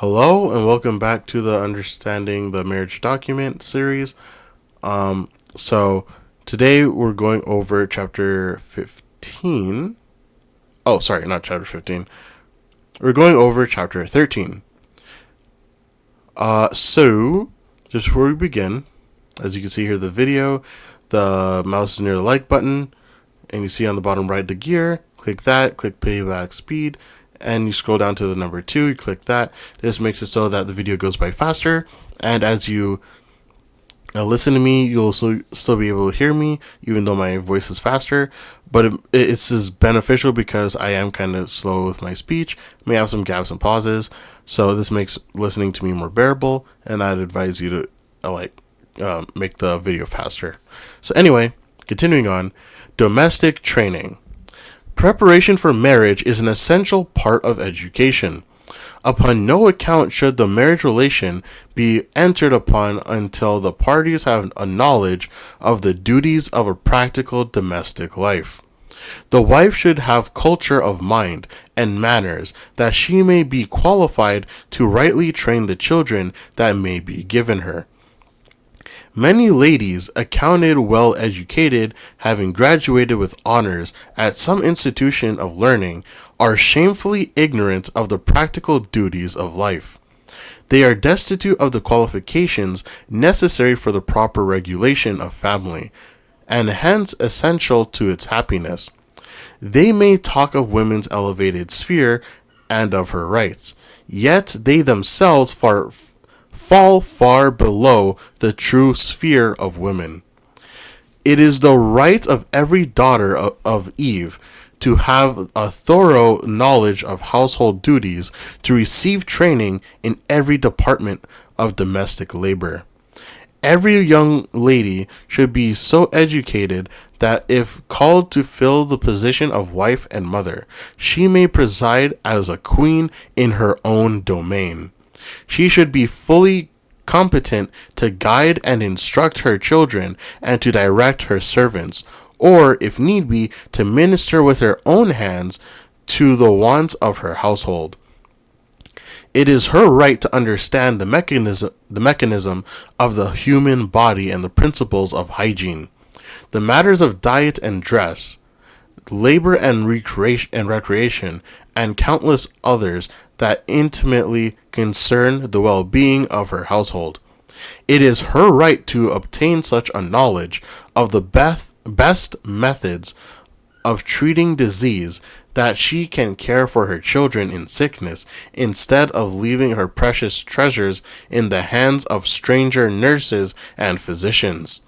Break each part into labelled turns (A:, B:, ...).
A: Hello and welcome back to the Understanding the Marriage Document series. So today we're going over chapter 15. Oh, sorry, not chapter 15. We're going over chapter 13. So just before we begin, as you can see here, the video, the mouse is near the like button, and you see on the bottom right the gear. Click that, click playback speed, and you scroll down to the number 2, you click that. This makes it so that the video goes by faster, and as you listen to me, you'll still be able to hear me, even though my voice is faster. But it's just beneficial because I am kind of slow with my speech, may have some gaps and pauses, so this makes listening to me more bearable, and I'd advise you to make the video faster. So anyway, continuing on, domestic training. Preparation for marriage is an essential part of education. Upon no account should the marriage relation be entered upon until the parties have a knowledge of the duties of a practical domestic life. The wife should have culture of mind and manners that she may be qualified to rightly train the children that may be given her. Many ladies, accounted well educated, having graduated with honors at some institution of learning, are shamefully ignorant of the practical duties of life. They are destitute of the qualifications necessary for the proper regulation of family, and hence essential to its happiness. They may talk of women's elevated sphere and of her rights, yet they themselves fall far below the true sphere of women. It is the right of every daughter of Eve to have a thorough knowledge of household duties, to receive training in every department of domestic labor. Every young lady should be so educated that if called to fill the position of wife and mother, she may preside as a queen in her own domain. She should be fully competent to guide and instruct her children and to direct her servants, or, if need be, to minister with her own hands to the wants of her household. It is her right to understand the mechanism of the human body and the principles of hygiene, the matters of diet and dress, labor and recreation, and countless others that intimately concern the well-being of her household. It is her right to obtain such a knowledge of the best methods of treating disease that she can care for her children in sickness instead of leaving her precious treasures in the hands of stranger nurses and physicians.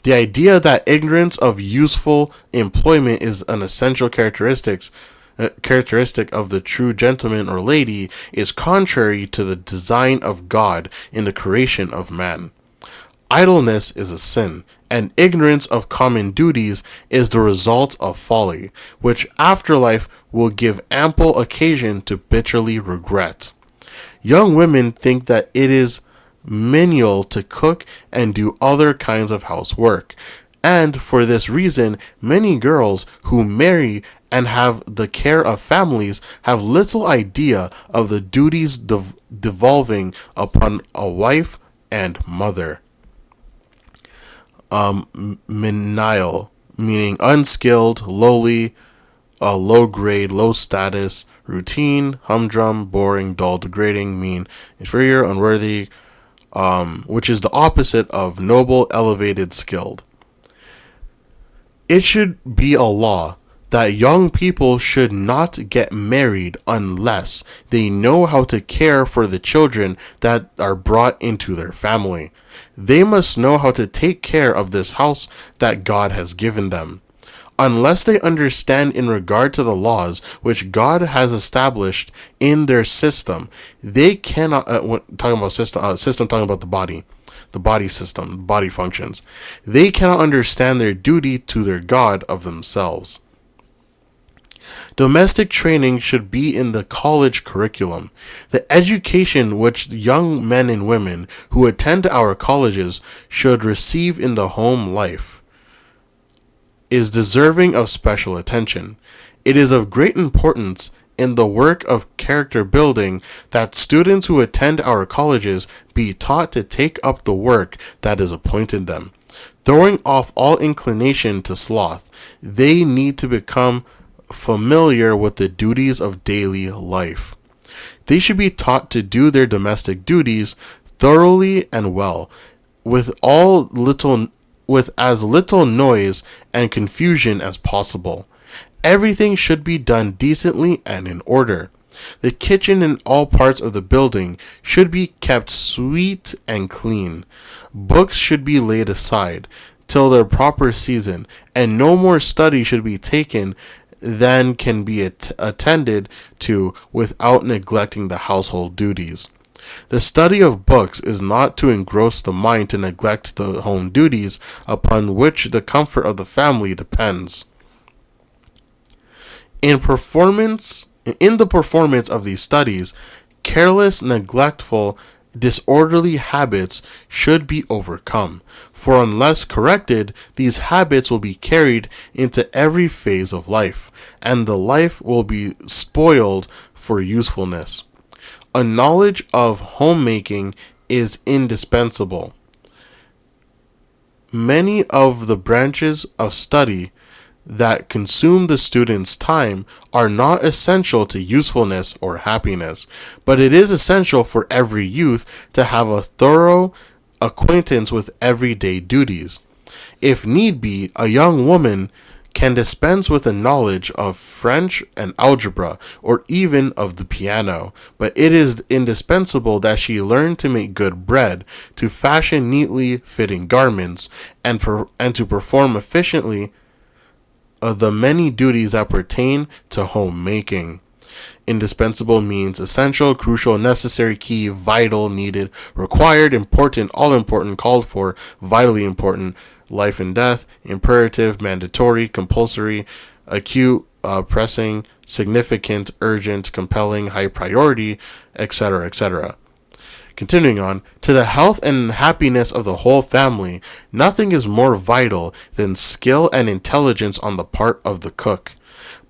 A: The idea that ignorance of useful employment is an essential characteristic of the true gentleman or lady is contrary to the design of God in the creation of man. Idleness is a sin, and ignorance of common duties is the result of folly, which afterlife will give ample occasion to bitterly regret. Young women think that it is menial to cook and do other kinds of housework, and for this reason many girls who marry and have the care of families have little idea of the duties devolving upon a wife and mother. Menial, meaning unskilled, lowly, low grade, low status, routine, humdrum, boring, dull, degrading, mean, inferior, unworthy, which is the opposite of noble, elevated, skilled. It should be a law that young people should not get married unless they know how to care for the children that are brought into their family. They must know how to take care of this house that God has given them. Unless they understand in regard to the laws which God has established in their system, they cannot, talking about system talking about the body system, the body functions. They cannot understand their duty to their God of themselves. Domestic training should be in the college curriculum. The education which young men and women who attend our colleges should receive in the home life is deserving of special attention. It is of great importance in the work of character building that students who attend our colleges be taught to take up the work that is appointed them. Throwing off all inclination to sloth, they need to become familiar with the duties of daily life. They should be taught to do their domestic duties thoroughly and well, with as little noise and confusion as possible. Everything should be done decently and in order. The kitchen and all parts of the building should be kept sweet and clean. Books should be laid aside till their proper season, and no more study should be taken than can be attended to without neglecting the household duties. The study of books is not to engross the mind to neglect the home duties upon which the comfort of the family depends. In the performance of these studies, careless, neglectful, disorderly habits should be overcome, for unless corrected, these habits will be carried into every phase of life, and the life will be spoiled for usefulness. A knowledge of homemaking is indispensable. Many of the branches of study that consume the student's time are not essential to usefulness or happiness, but it is essential for every youth to have a thorough acquaintance with everyday duties. If need be, a young woman can dispense with a knowledge of French and algebra, or even of the piano, but it is indispensable that she learn to make good bread, to fashion neatly fitting garments, and to perform efficiently the many duties that pertain to homemaking. Indispensable means essential, crucial, necessary, key, vital, needed, required, important, all important, called for, vitally important, life and death, imperative, mandatory, compulsory, acute, pressing, significant, urgent, compelling, high priority, etc., etc. Continuing on, to the health and happiness of the whole family, nothing is more vital than skill and intelligence on the part of the cook.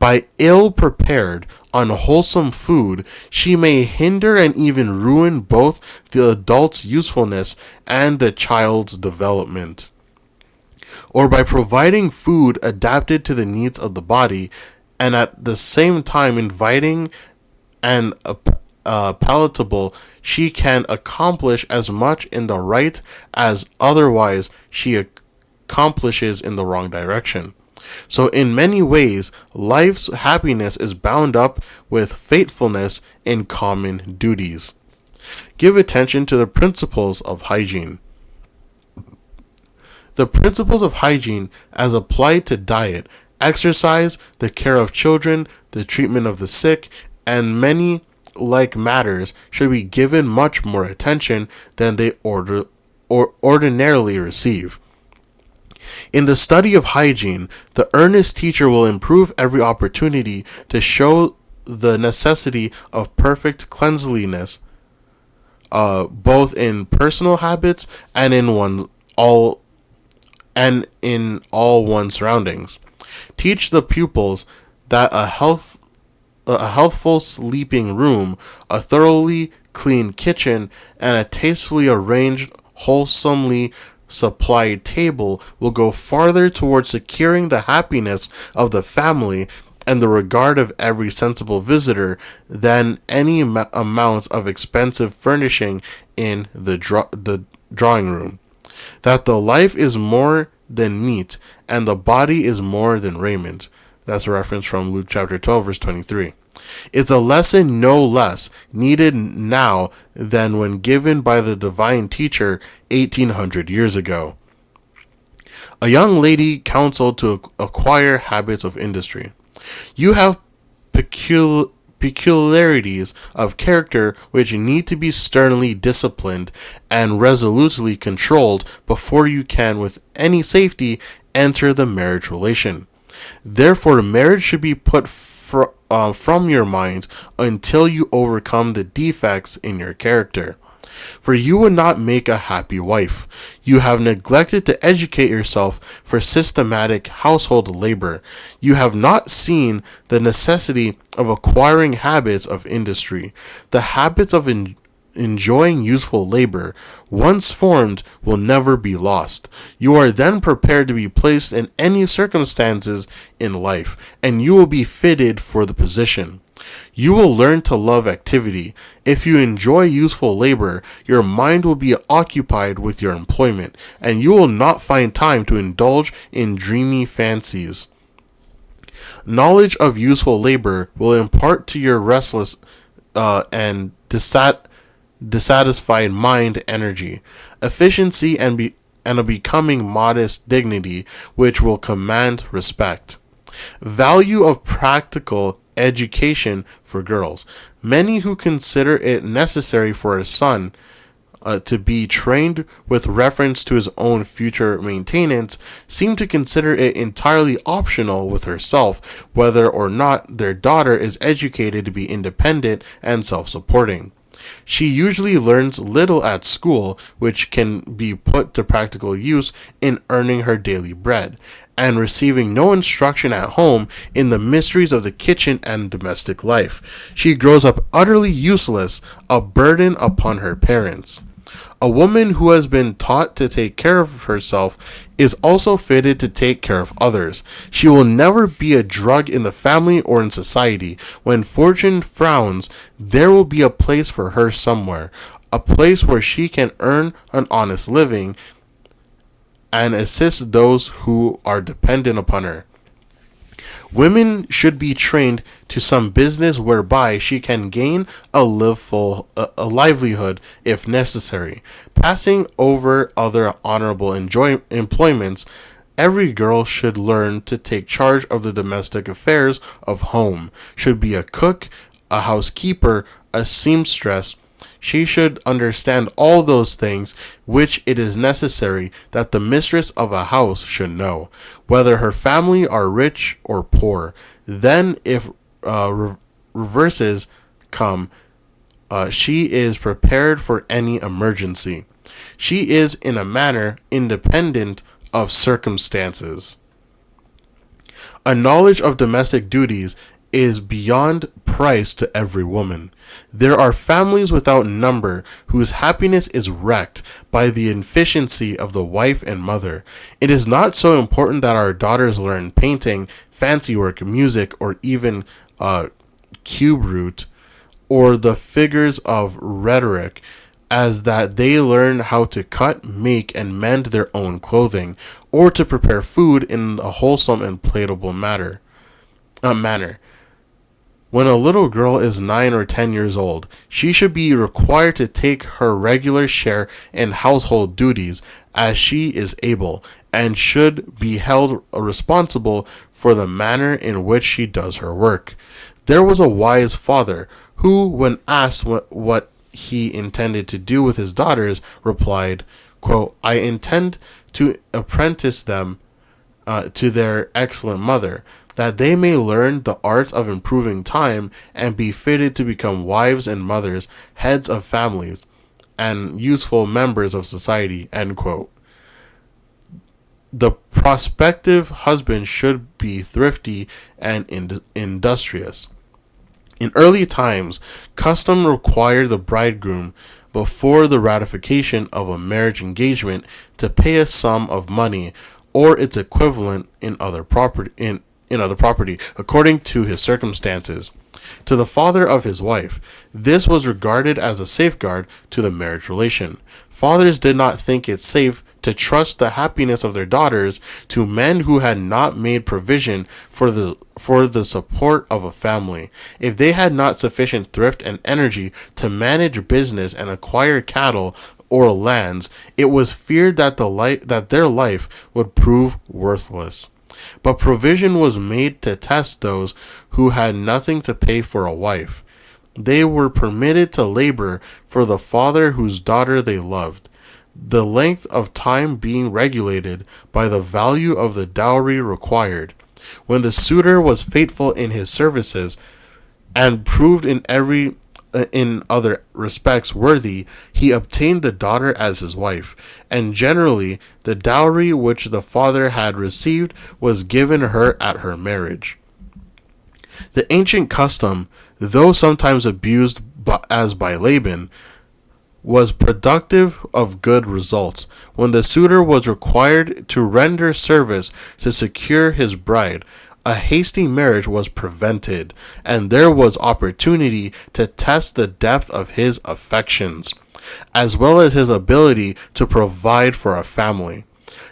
A: By ill-prepared, unwholesome food, she may hinder and even ruin both the adult's usefulness and the child's development. Or by providing food adapted to the needs of the body, and at the same time inviting and palatable, she can accomplish as much in the right as otherwise she accomplishes in the wrong direction. So in many ways, life's happiness is bound up with faithfulness in common duties. Give attention to the principles of hygiene. The principles of hygiene as applied to diet, exercise, the care of children, the treatment of the sick, and many like matters should be given much more attention than they ordinarily receive. In the study of hygiene, the earnest teacher will improve every opportunity to show the necessity of perfect cleanliness, both in personal habits and in all one's surroundings. Teach the pupils that a healthful sleeping room, a thoroughly clean kitchen, and a tastefully arranged, wholesomely supplied table will go farther towards securing the happiness of the family and the regard of every sensible visitor than any amounts of expensive furnishing in the drawing room. That the life is more than meat, and the body is more than raiment. That's a reference from Luke chapter 12, verse 23. It's a lesson no less needed now than when given by the divine teacher 1800 years ago. A young lady counseled to acquire habits of industry. You have peculiarities of character which need to be sternly disciplined and resolutely controlled before you can with any safety enter the marriage relation. Therefore, marriage should be put from your mind until you overcome the defects in your character. For you would not make a happy wife. You have neglected to educate yourself for systematic household labor. You have not seen the necessity of acquiring habits of industry. The habits of enjoying useful labor, once formed, will never be lost. You are then prepared to be placed in any circumstances in life, and you will be fitted for the position. You will learn to love activity. If you enjoy useful labor, your mind will be occupied with your employment, and you will not find time to indulge in dreamy fancies. Knowledge of useful labor will impart to your restless and dissatisfied mind energy, efficiency, and a becoming modest dignity which will command respect. Value of practical education for girls. Many who consider it necessary for a son to be trained with reference to his own future maintenance seem to consider it entirely optional with herself whether or not their daughter is educated to be independent and self-supporting. She usually learns little at school, which can be put to practical use in earning her daily bread, and receiving no instruction at home in the mysteries of the kitchen and domestic life. She grows up utterly useless, a burden upon her parents. A woman who has been taught to take care of herself is also fitted to take care of others. She will never be a drug in the family or in society. When fortune frowns, there will be a place for her somewhere, a place where she can earn an honest living and assist those who are dependent upon her. Women should be trained to some business whereby she can gain a livelihood if necessary. Passing over other honorable employments, every girl should learn to take charge of the domestic affairs of home, should be a cook, a housekeeper, a seamstress. She should understand all those things which it is necessary that the mistress of a house should know, whether her family are rich or poor. Then, if reverses come, she is prepared for any emergency. She is, in a manner, independent of circumstances. A knowledge of domestic duties is beyond price to every woman. There are families without number whose happiness is wrecked by the inefficiency of the wife and mother. It is not so important that our daughters learn painting, fancy work, music, or even cube root or the figures of rhetoric, as that they learn how to cut, make, and mend their own clothing, or to prepare food in a wholesome and palatable manner. When a little girl is 9 or 10 years old, she should be required to take her regular share in household duties as she is able, and should be held responsible for the manner in which she does her work. There was a wise father who, when asked what he intended to do with his daughters, replied, quote, "I intend to apprentice them to their excellent mother, that they may learn the arts of improving time and be fitted to become wives and mothers, heads of families, and useful members of society," end quote. The prospective husband should be thrifty and industrious. In early times, custom required the bridegroom, before the ratification of a marriage engagement, to pay a sum of money or its equivalent in other property, according to his circumstances, to the father of his wife. This was regarded as a safeguard to the marriage relation. Fathers did not think it safe to trust the happiness of their daughters to men who had not made provision for the support of a family. If they had not sufficient thrift and energy to manage business and acquire cattle or lands, it was feared that their life would prove worthless. But provision was made to test those who had nothing to pay for a wife. They were permitted to labor for the father whose daughter they loved, the length of time being regulated by the value of the dowry required. When the suitor was faithful in his services and proved in every in other respects worthy, he obtained the daughter as his wife, and generally the dowry which the father had received was given her at her marriage. The ancient custom, though sometimes abused as by Laban, was productive of good results. When the suitor was required to render service to secure his bride, a hasty marriage was prevented, and there was opportunity to test the depth of his affections, as well as his ability to provide for a family.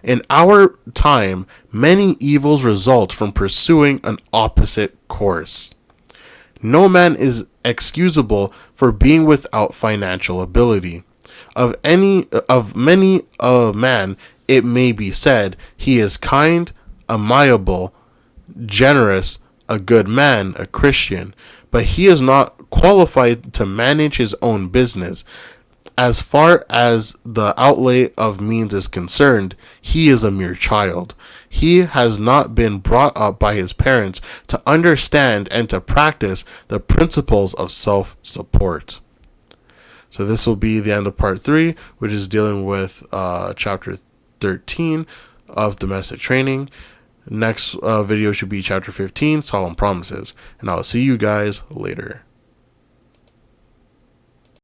A: In our time, many evils result from pursuing an opposite course. No man is excusable for being without financial ability. Of many a man, it may be said, he is kind, amiable, generous, a good man, a Christian, but he is not qualified to manage his own business. As far as the outlay of means is concerned, he is a mere child. He has not been brought up by his parents to understand and to practice the principles of self-support. So this will be the end of part 3, which is dealing with chapter 13 of domestic training. Next video should be chapter 15, solemn promises. And I'll see you guys later.